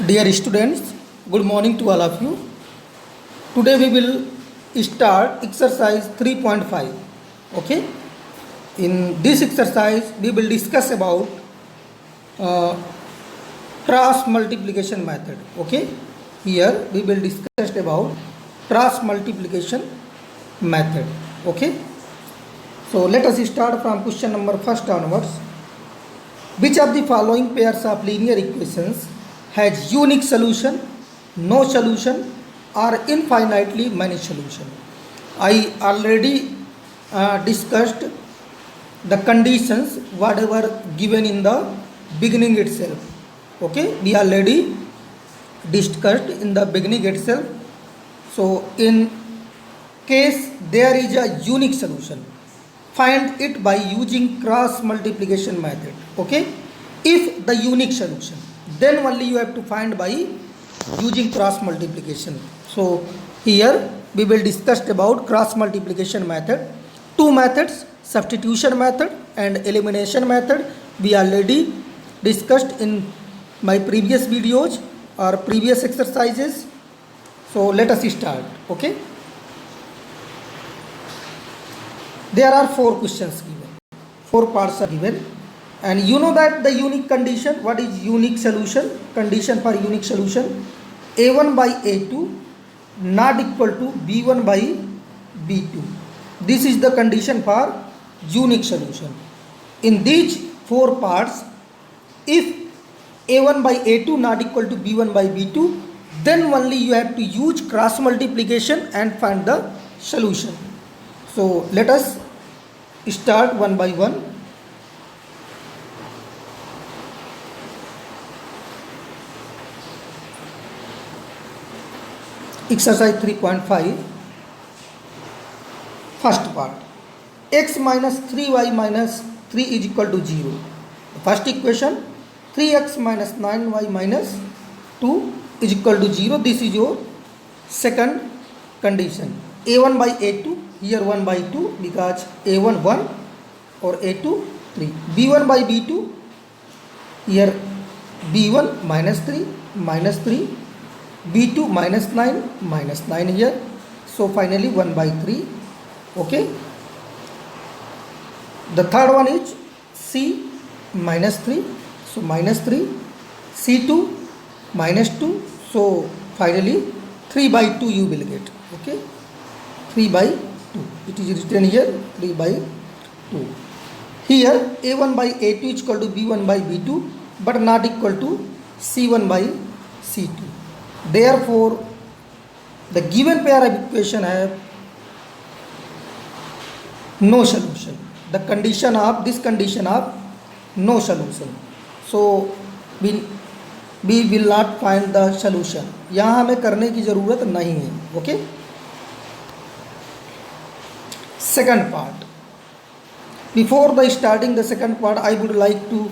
Dear students, good morning to all of you. Today we will start exercise 3.5. Okay. In this exercise, we will discuss about uh, cross multiplication method. Okay. Here we will discuss about cross multiplication method. Okay. So let us start from question number first onwards. Which of the following pairs of linear equations has unique solution, no solution, or infinitely many solution? I already discussed the conditions whatever given in the beginning itself. Okay, we already discussed in the beginning itself. So in case there is a unique solution, find it by using cross multiplication method. Okay, if the unique solution, then only you have to find by using cross multiplication. So here we will discuss about cross multiplication method. Two methods, substitution method and elimination method, we already discussed in my previous videos or previous exercises. So let us start. Okay, there are four questions given, four parts are given, and you know that the unique condition, what is unique solution? Condition for unique solution, a1 by a2 not equal to b1 by b2. This is the condition for unique solution. In these four parts, if a1 by a2 not equal to b1 by b2, then only you have to use cross multiplication and find the solution. So let us start one by one. Exercise 3.5, first part, x minus 3y minus 3 is equal to 0. First equation, 3x minus 9y minus 2 is equal to 0. This is your second condition. a1 by a2, here 1 by 2 because a1 1 or a2 3. b1 by b2, here b1 minus 3 minus 3, b2 minus 9 here. So finally 1 by 3. Okay. The third one is c minus 3. So minus 3, c2 minus 2. So finally 3 by 2 you will get. Okay. 3 by 2. It is written here 3 by 2. Here a1 by a2 is equal to b1 by b2 but not equal to c1 by c2. Therefore, the given pair of equation have no solution. The condition of this condition of no solution. So we will not find the solution. यहाँ हमें करने की ज़रूरत नहीं है. Okay. Second part. Before the starting the second part, I would like to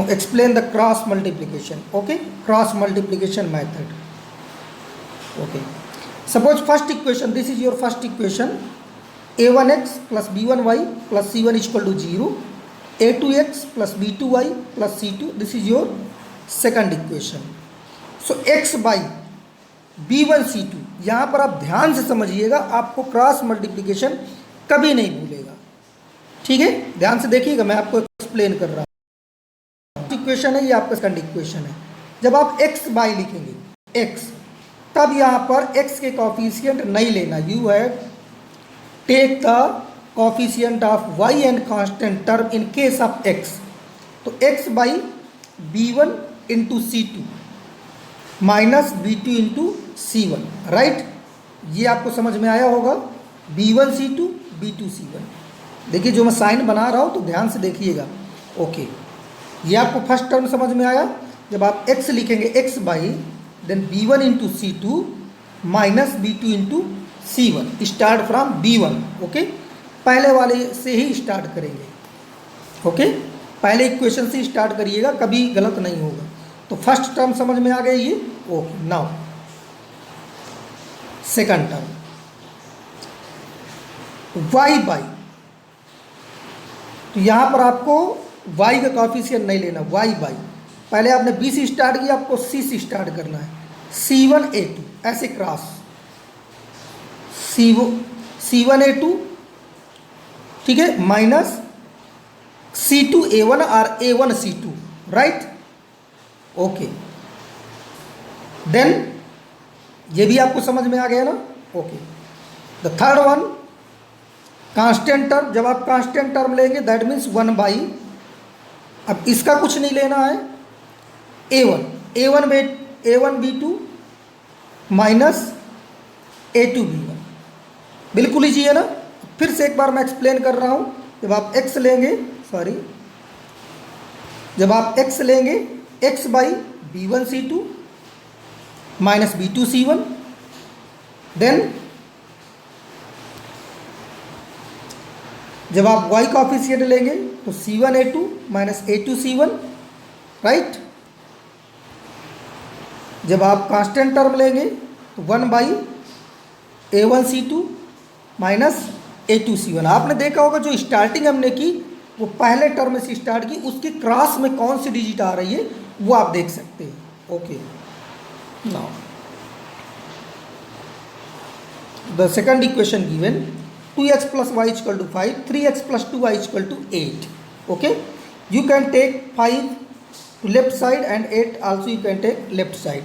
explain the cross multiplication. Okay, cross multiplication method. Okay, suppose first equation, this is your first equation, a1x plus b1y plus c1 is equal to 0, a2x plus b2y plus c2, this is your second equation. So x by b1 c2, यहाँ पर आप ध्यान से समझिएगा, आपको cross multiplication कभी नहीं भूलेगा. ठीक है, ध्यान से देखिएगा, मैं आपको एक्सप्लेन कर रहा हूँ. इक्वेशन है, ये आपका सेकंड इक्वेशन है. जब आप x बाई लिखेंगे x, तब यहाँ पर x के कोफिशिएंट नहीं लेना. You have take the coefficient of y and constant term in case of x. तो x by b1 into c2 minus b2 into c1. Right, ये आपको समझ में आया होगा. b1 c2 b2 c1. देखिए जो मैं साइन बना रहा हूँ तो ध्यान से देखिएगा. ओके, ये आपको फर्स्ट टर्म समझ में आया. जब आप x लिखेंगे x by then b1 into c2 minus b2 into c1. Start from b1. Okay, पहले वाले से ही स्टार्ट करेंगे. ओके, पहले इक्वेशन से स्टार्ट करिएगा, कभी गलत नहीं होगा. तो फर्स्ट टर्म समझ में आ गया ये. Okay, now second term y by, तो यहाँ पर आपको y का कोफिशिएंट नहीं लेना. y बाई पहले आपने बी से स्टार्ट किया, आपको सी से स्टार्ट करना है। C1A2 ऐसे क्रॉस C1A2, ठीक है, माइनस C2A1 और A1C2, राइट। ओके, देन ये भी आपको समझ में आ गया ना। Okay, the third one constant term. जब आप कांस्टेंट टर्म लेंगे दैट मीन्स 1/, अब इसका कुछ नहीं लेना है, A1B2 माइनस A2B1, बिल्कुल ईजी है ना। फिर से एक बार मैं एक्सप्लेन कर रहा हूँ। जब आप x लेंगे, जब आप x लेंगे x/B1C2 माइनस B2C1, देन जब आप y कॉफिशिएंट लेंगे तो C1A2 माइनस A2C1, राइट। जब आप कांस्टेंट टर्म लेंगे तो 1/A1C2 माइनस A2C1। आपने देखा होगा जो स्टार्टिंग हमने की वो पहले टर्म से स्टार्ट की, उसकी क्रॉस में कौन सी डिजिट आ रही है वो आप देख सकते हैं। Okay, now the second equation given 2x plus y is equal to 5, 3x plus 2y is equal to 8. Okay, you can take 5 to left side and 8 also you can take left side.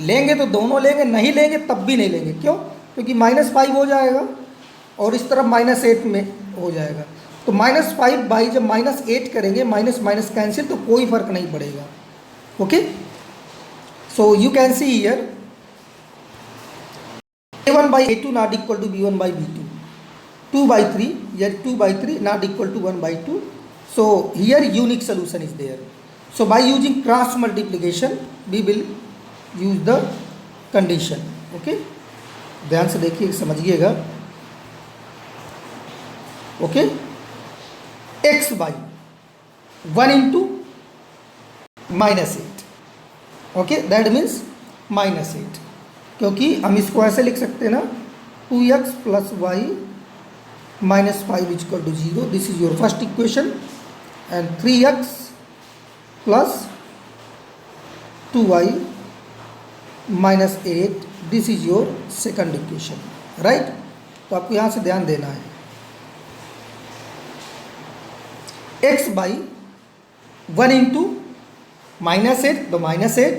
लेंगे तो दोनों लेंगे, नहीं लेंगे तब भी नहीं लेंगे। क्यों? क्योंकि -5 हो जाएगा और इस तरफ -8 में हो जाएगा। तो -5 जब -8 करेंगे, माइनस माइनस कैंसिल, तो कोई फर्क नहीं पड़ेगा। Okay, so you can see here A1/A2 not equal to B1/B2, 2/3, here 2/3 not equal to 1/2. So here unique solution is there. So by using cross multiplication we will use the condition. Okay, ध्यान से देखिए, समझिएगा। Okay, x/1 into -8, okay, that means -8, क्योंकि हम इसको ऐसे लिख सकते हैं ना, 2x plus y minus 5 is equal to 0. This is your first equation, and 3x plus 2y minus 8, this is your second equation, right? तो आपको यहाँ से ध्यान देना है, x/1 into -8, तो -8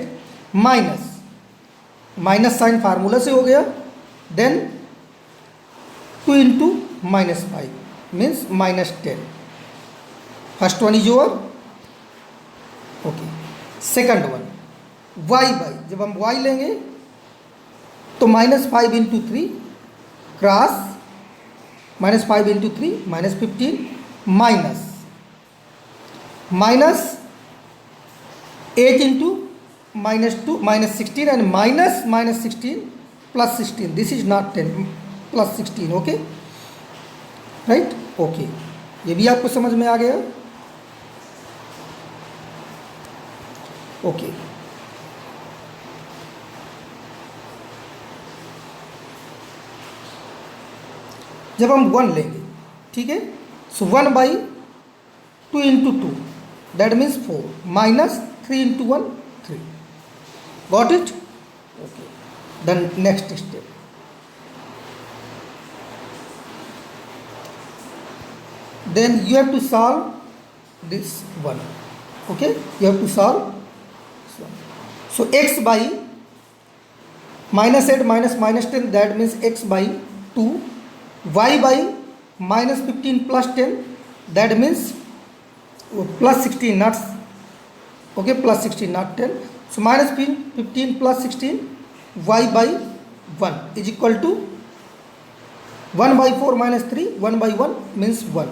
माइनस साइन फार्मूला से हो गया, then 2 into -5 means -10. First one is your. Okay, second one y/, जब हम y लेंगे तो -5 into 3 cross -5 into 3 -15 minus 8 into -2 -16 and -16 plus 16. This is not 10 plus 16. Okay, right. Okay, ये भी आपको समझ में आ गया। ओके, जब हम 1 लेंगे, ठीक है, सो 1/2 into 2 that means 4 minus 3 into 1 3. Got it? Okay. Then next step. Then you have to solve this one. Okay? You have to solve this one. So x/, -8 minus -10, that means x/2. y/-15 plus 10, that means plus 16, not okay, plus 16 not 10. So -15 plus 16, y/1 is equal to 1/4 minus 3, 1/1 means 1.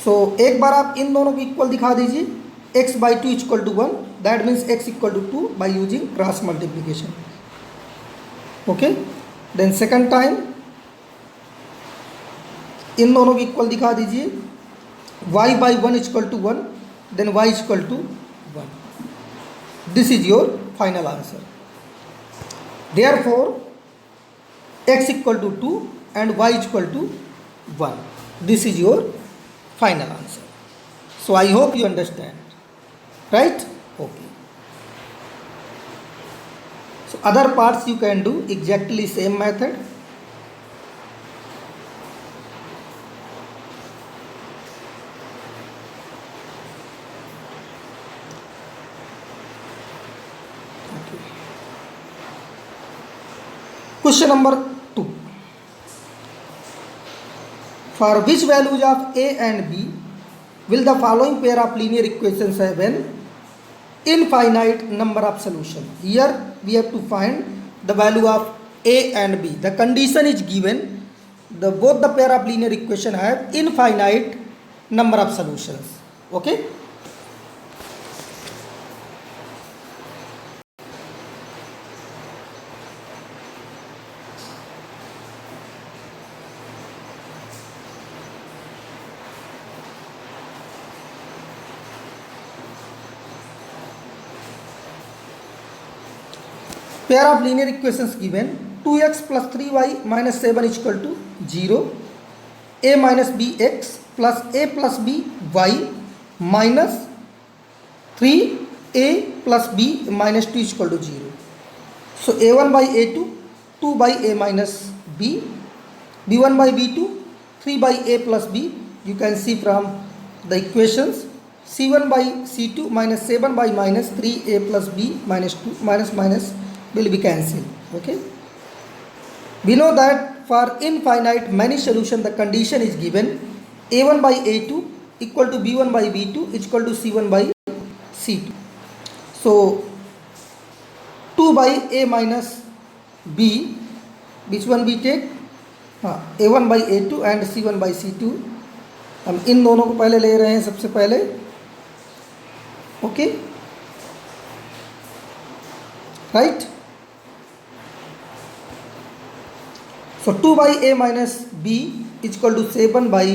So एक बार आप इन दोनों को equal दिखा दीजिए, x/2 is equal to 1, that means x equal to 2 by using cross multiplication. Okay, then second time इन दोनों को equal दिखा दीजिए, y/1 is equal to 1, then y is equal to 1. This is your final answer. Therefore x equal to 2 and y is equal to 1. This is your final answer. So I hope you understand, right? Okay. So other parts you can do exactly same method. Question number 2. For which values of a and b will the following pair of linear equations have an infinite number of solutions? Here we have to find the value of a and b. The condition is given, both the pair of linear equation have infinite number of solutions. Okay. Pair of linear equations given, 2x plus 3y minus 7 is equal to 0, a minus bx plus a plus b y minus 3a plus b minus 2 is equal to 0. So a1 by a2, 2 by a minus b, b1 by b2, 3 by a plus b. You can see from the equations, c1 by c2 minus 7 by minus 3a plus b minus 2 minus will be cancelled. Okay. We know that for infinite many solution the condition is given, a1 by a2 equal to b1 by b2 is equal to c1 by c2. So 2 by a minus b, which one we take? a1 by a2 and c1 by c2. हम इन दोनों को पहले ले रहे हैं सबसे पहले. Okay, right. So 2 by a minus b is equal to 7 by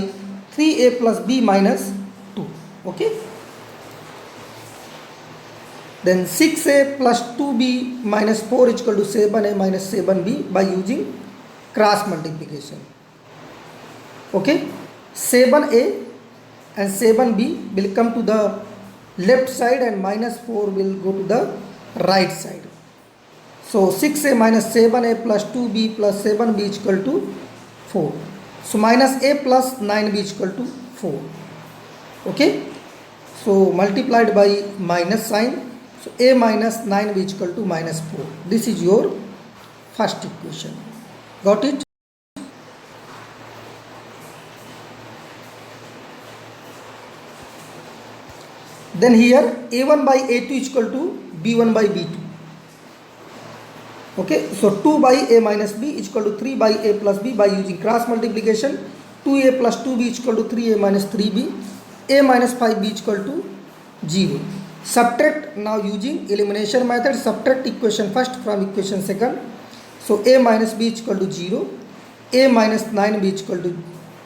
3a plus b minus 2. Okay. Then 6a plus 2b minus 4 is equal to 7a minus 7b by using cross multiplication. Okay. 7a and 7b will come to the left side and minus 4 will go to the right side. So 6a minus 7a plus 2b plus 7b is equal to 4. So minus a plus 9b is equal to 4. Okay. So multiplied by minus sign. So a minus 9b is equal to minus 4. This is your first equation. Got it? Then here a1 by a2 is equal to b1 by b2. Okay, so 2 by a minus b is equal to 3 by a plus b by using cross multiplication. 2a plus 2b is equal to 3a minus 3b. A minus 5b is equal to 0. Subtract, now using elimination method, subtract equation first from equation second. So a minus b is equal to 0. A minus 9b is equal to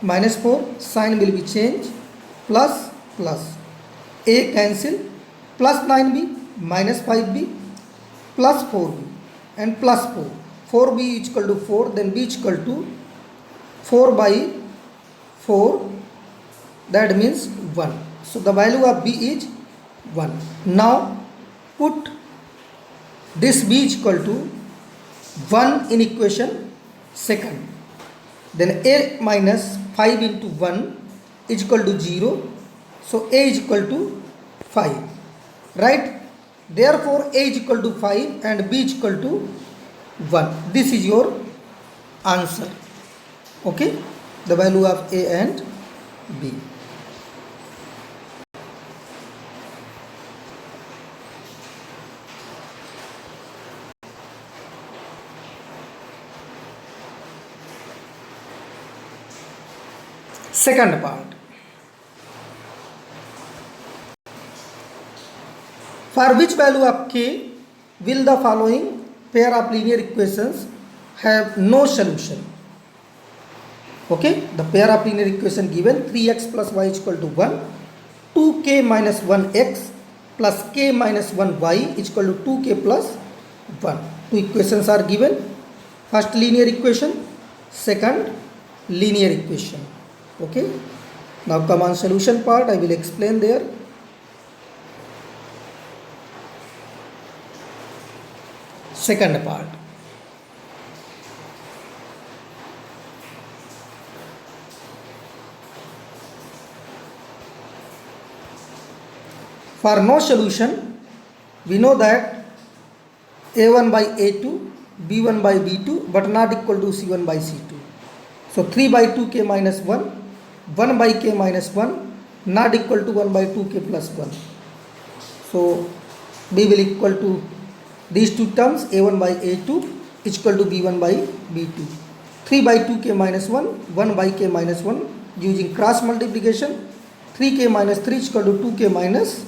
minus 4. Sign will be changed. Plus plus. A cancel. Plus 9b minus 5b plus 4b. And plus 4. 4b is equal to 4, then b is equal to 4 by 4, that means 1. So the value of b is 1. Now put this b is equal to 1 in equation second. Then a minus 5 into 1 is equal to 0. So a is equal to 5. Right? Therefore a is equal to 5 and b is equal to 1. This is your answer. Okay, the value of a and b. Second part. For which value of k will the following pair of linear equations have no solution? Okay, the pair of linear equation given, 3x plus y is equal to 1, 2k minus 1x plus k minus 1y is equal to 2k plus 1. Two equations are given. First linear equation, second linear equation. Okay, now come on solution part, I will explain there. second part. For no solution, we know that a1 by a2, b1 by b2, but not equal to c1 by c2. So 3 by 2k minus 1, 1 by k minus 1, not equal to 1 by 2k plus 1. So b will equal to these two terms, a1 by a2 is equal to b1 by b2. 3 by 2k minus 1, 1 by k minus 1, using cross multiplication, 3k minus 3 is equal to 2k minus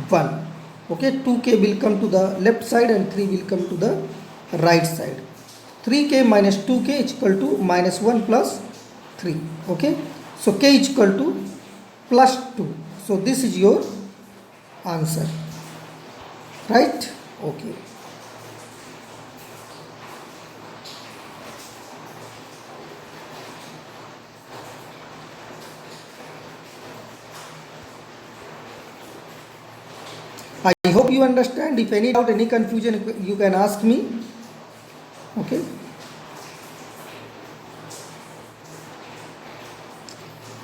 1. Okay, 2k will come to the left side and 3 will come to the right side. 3k minus 2k is equal to minus 1 plus 3. Okay, so k is equal to plus 2. So this is your answer, right? Okay. I hope you understand. If any doubt, any confusion, you can ask me. Okay.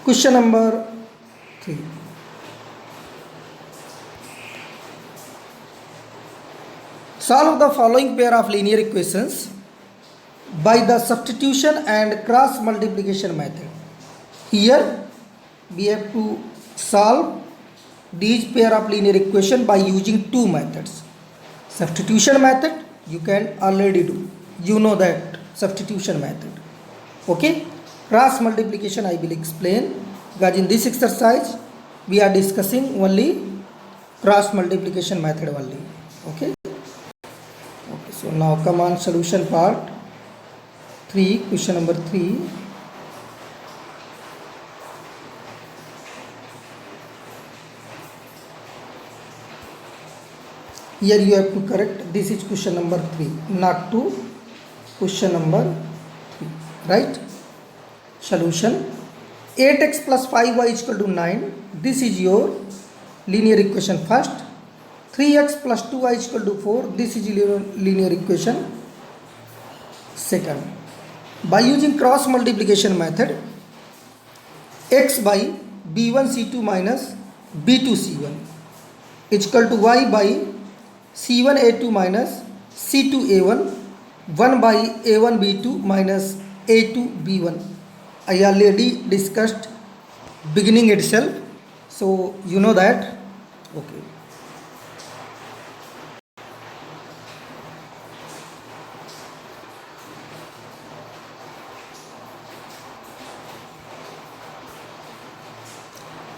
Question number 3. Solve the following pair of linear equations by the substitution and cross multiplication method. Here we have to solve these pair of linear equation by using two methods. Substitution method you can already do, you know that substitution method. Okay, cross multiplication I will explain, because in this exercise we are discussing only cross multiplication method only. Okay. Okay, so now come on solution part 3, question number 3. Here you have to correct, this is question number 3, not 2, question number 3, right? Solution, 8x plus 5y is equal to 9, this is your linear equation first. 3x plus 2y is equal to 4, this is your linear equation second. By using cross multiplication method, x by b1 c2 minus b2 c1 is equal to y by c1 a2 minus c2 a1, 1 by a1 b2 minus a2 b1. I already discussed beginning itself, so you know that. Okay.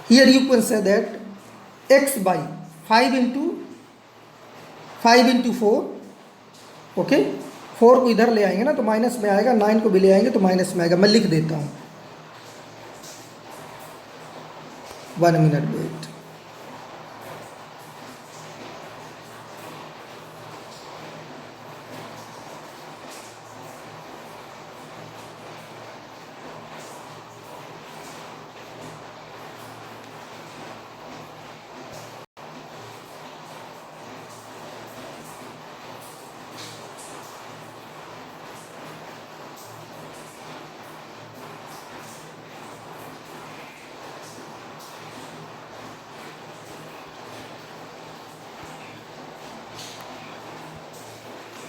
Here you can say that x by 5 into 4, okay 4 को इधर ले आएंगे ना तो minus में आएगा, 9 को भी ले आएंगे तो माइनस में आएगा. मैं लिख देता हूँ, 1 minute wait.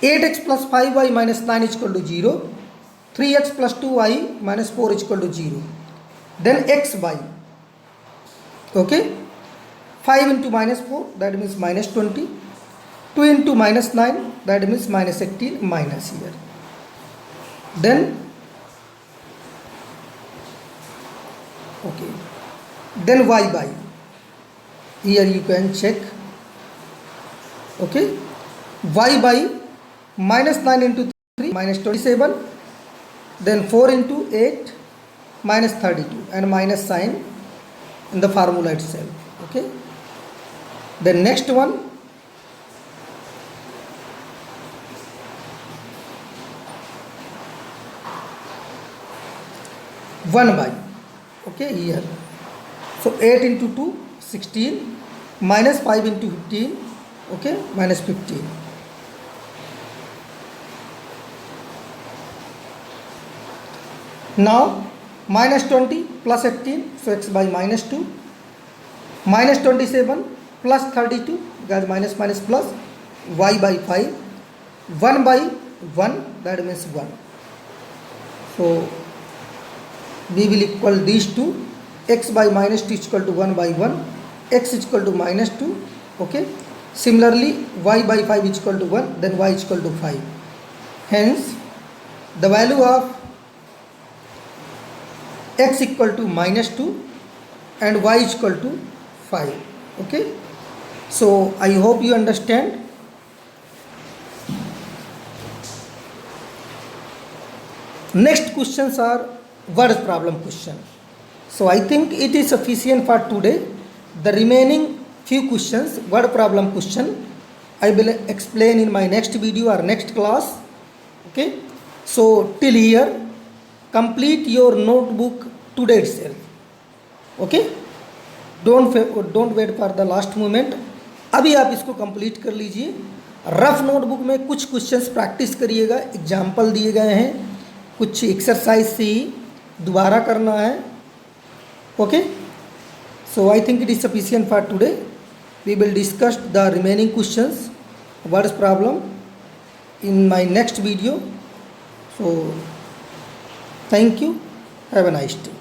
Eight x plus 5y minus 9 is equal to 0. 3x plus 2y minus 4 is equal to 0. Then x by, okay, 5 into minus 4, that means minus 20. 2 into minus 9, that means minus 18, minus here. Then, okay, then y by, here you can check, okay, y by minus 9 into 3 minus 27, then 4 into 8 minus 32, and minus sign in the formula itself. Okay, the next one, one by, okay, here, so 8 into 2 16 minus 5 into 15, okay, minus 15. Now minus 20 plus 18, so x by minus 2, minus 27 plus 32, guys minus minus plus, y by 5, 1 by 1, that means 1. So we will equal these two, x by minus 2 is equal to 1 by 1, x is equal to minus 2, okay. Similarly y by 5 is equal to 1, then y is equal to 5. Hence the value of x equal to minus 2 and y is equal to 5, okay. So I hope you understand. Next questions are word problem question. So I think it is sufficient for today. The remaining few questions, word problem question, I will explain in my next video or next class, okay. So till here complete your notebook today itself, okay. don't wait for the last moment. अभी आप इसको complete कर लीजिए. Rough notebook में कुछ questions practice करिएगा, example दिए गए हैं, कुछ एक्सरसाइज से ही दोबारा करना है, ओके. So I think it is sufficient for today. We will discuss the remaining questions, words problem in my next video. So thank you, have a nice day.